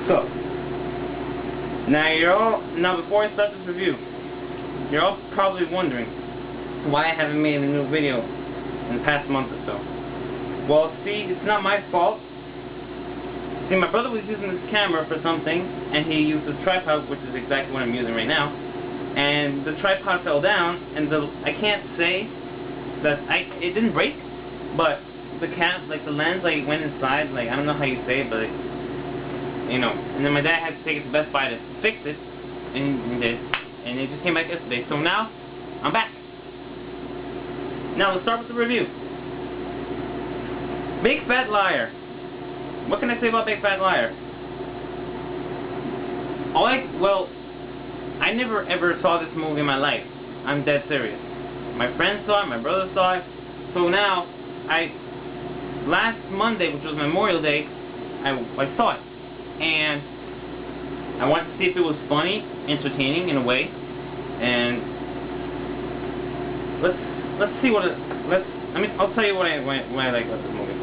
So, now before I start this review, you're all probably wondering why I haven't made a new video in the past month or so. Well, see, it's not my fault. See, my brother was using this camera for something, and he used this tripod, which is exactly what I'm using right now, and the tripod fell down, and I can't say that it didn't break, but the lens went inside, I don't know how you say it, but you know, and then my dad had to take it to Best Buy to fix it, and he did, and it just came back yesterday. So now, I'm back. Now let's start with the review. Big Fat Liar. What can I say about Big Fat Liar? Well, I never ever saw this movie in my life. I'm dead serious. My friends saw it, my brother saw it. So now, last Monday, which was Memorial Day, I saw it. And I wanted to see if it was funny, entertaining in a way, and let's see what I'll tell you what I like about the movie.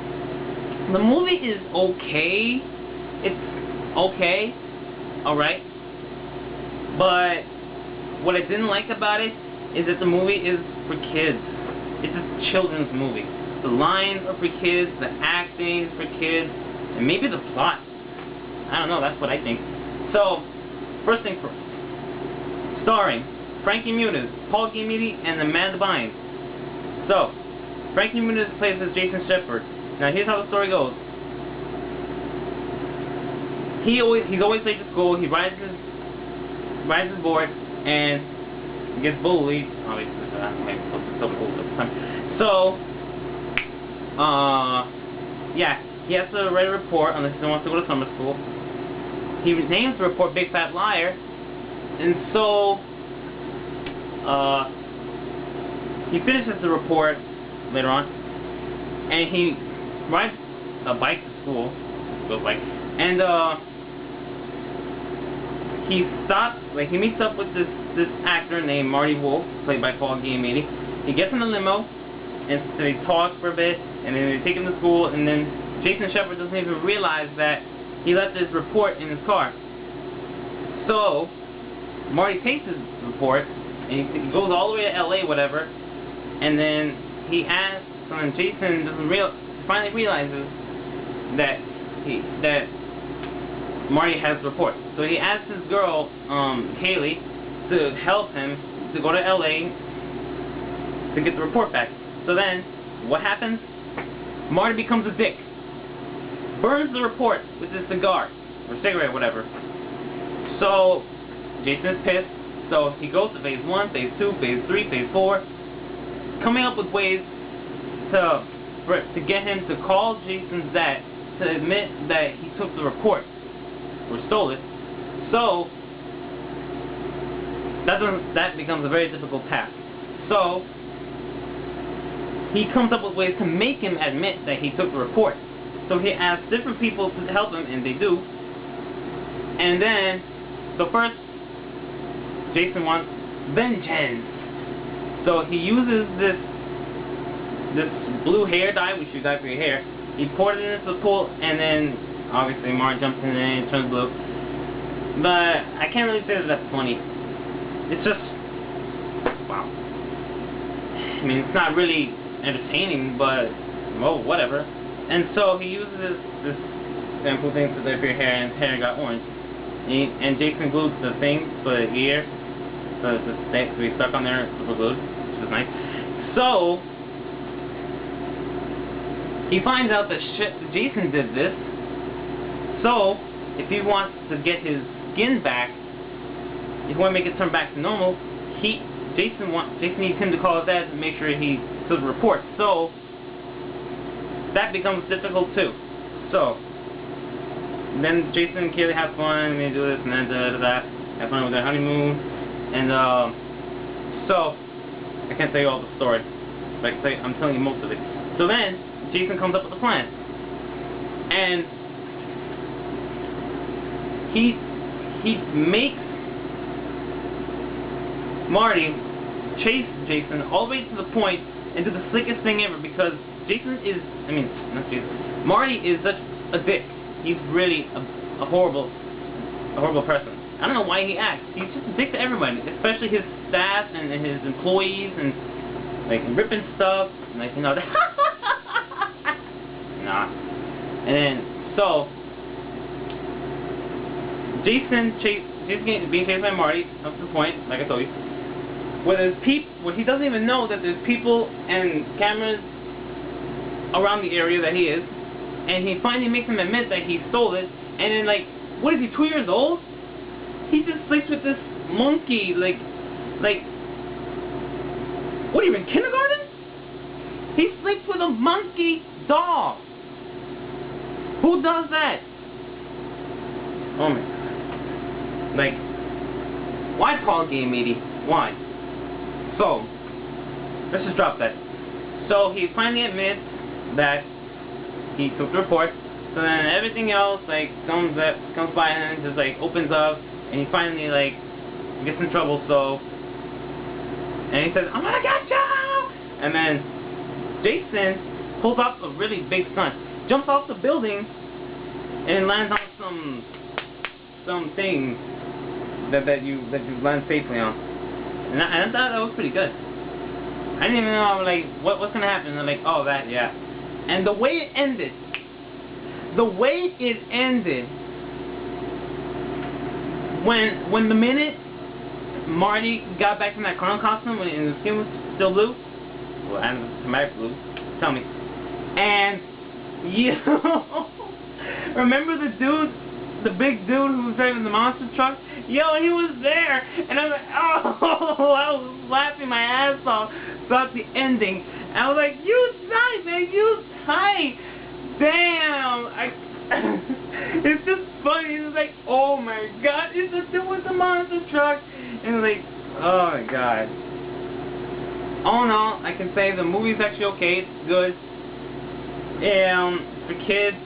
The movie is okay. It's okay, alright. But what I didn't like about it is that the movie is for kids. It's a children's movie. The lines are for kids, the acting is for kids, and maybe the plot. I don't know, that's what I think. So, first thing first. Starring Frankie Muniz, Paul Giamatti, and Amanda Bynes. So, Frankie Muniz plays as Jason Shepard. Now, here's how the story goes. He's always late to school. He rides his board, and gets bullied. Obviously, so, yeah, he has to write a report unless he wants to go to summer school. He names the report Big Fat Liar, and so he finishes the report later on, and he rides a bike to school, and he stops, he meets up with this actor named Marty Wolf, played by Paul Giamatti. He gets in a limo, and so they talk for a bit, and then they take him to school, and then Jason Shepard doesn't even realize that he left his report in his car. So, Marty takes his report, and he goes all the way to LA, whatever, and then he asks, and Jason finally realizes that Marty has the report. So he asks his girl, Kaylee, to help him to go to LA to get the report back. So then, what happens? Marty becomes a dick. Burns the report with his cigar, or cigarette, whatever. So, Jason is pissed, so he goes to phase 1, phase 2, phase 3, phase 4, coming up with ways to get him to call Jason's dad to admit that he took the report, or stole it. So, that becomes a very difficult task. So, he comes up with ways to make him admit that he took the report. So he asks different people to help him, and they do. And then, first, Jason wants vengeance. So he uses this blue hair dye, which you got for your hair. He poured it into the pool, and then, obviously, Martin jumps in and it turns blue. But I can't really say that that's funny. It's just, wow. I mean, it's not really entertaining, but, well, whatever. And so he uses this shampoo thing to dip your hair, and his hair got orange. And Jason glued the thing for the ear, so it's be stuck on there, super glued, which is nice. So he finds out that Jason did this, so if he wants to get his skin back, if he wants to make it turn back to normal, Jason needs him to call his dad to make sure he does a report. So that becomes difficult too. So then Jason and Kaylee have fun, and they do this and then have fun with their honeymoon, and so I can't tell you all the story, but I'm telling you most of it. So then Jason comes up with a plan, and he makes Marty chase Jason all the way to the point and do the slickest thing ever, because Marty is such a dick. He's really a horrible person. I don't know why he acts. He's just a dick to everybody, especially his staff and his employees, and like ripping stuff, and, like, you know, nah. And then so Jason being chased by Marty up to the point, like I told you, where he doesn't even know that there's people and cameras around the area that he is, and he finally makes him admit that he stole it. And then, like, what is he, 2 years old? He just sleeps with this monkey, like, what are you, in kindergarten? He sleeps with a monkey dog. Who does that? Oh my God. Like, why Paul Giamatti? Why? So, let's just drop that. So he finally admits that he took the report. So then everything else, like, comes by and just, like, opens up, and he finally, like, gets in trouble. So, and he says, "I'm gonna get you!" And then Jason pulls off a really big stunt, jumps off the building, and lands on some thing that you land safely on. And I thought that was pretty good. I didn't even know, like, what's gonna happen. I'm like, oh, that, yeah. And the way it ended, when the minute Marty got back from that clown costume and the skin was still blue, well, and traumatic blue, tell me. And you remember the big dude who was driving the monster truck? Yo, he was there, and I'm like, oh, I was laughing my ass off throughout the ending. And I was like, you tight, man, you tight. Damn. It's just funny. It's like, oh my God, it's the dude with the monster truck. And like, oh my God. All in all, I can say the movie's actually okay. It's good. For kids,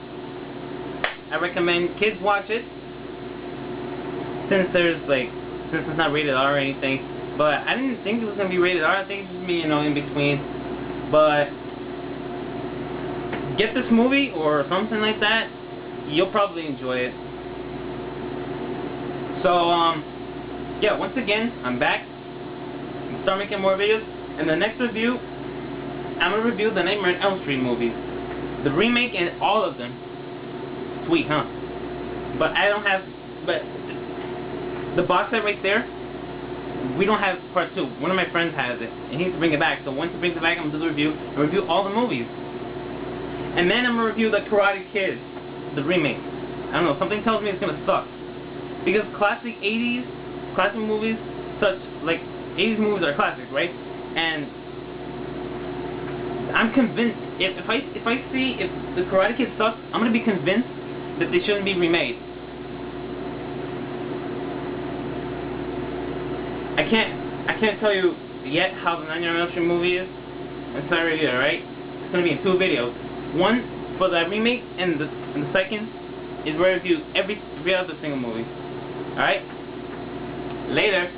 I recommend kids watch it. Since it's not rated R or anything, but I didn't think it was gonna be rated R. I think it's just be, in between. But get this movie or something like that, you'll probably enjoy it. So yeah, once again, I'm back. I'm start making more videos. In the next review, I'm gonna review the Nightmare on Elm Street movies, the remake and all of them. Sweet, huh? But the box set right there, we don't have part 2. One of my friends has it, and he needs to bring it back. So once he brings it back, I'm going to do the review, and review all the movies. And then I'm going to review the Karate Kid, the remake. I don't know, something tells me it's going to suck. Because classic 80s, classic movies, such, like, 80s movies are classics, right? And I'm convinced, if I see if the Karate Kid sucks, I'm going to be convinced that they shouldn't be remade. I can't tell you yet how the Nightmare on Elm Street movie is. I'm sorry, alright? It's gonna be in 2 videos. One for the remake, and the second is where I review every other single movie. Alright? Later.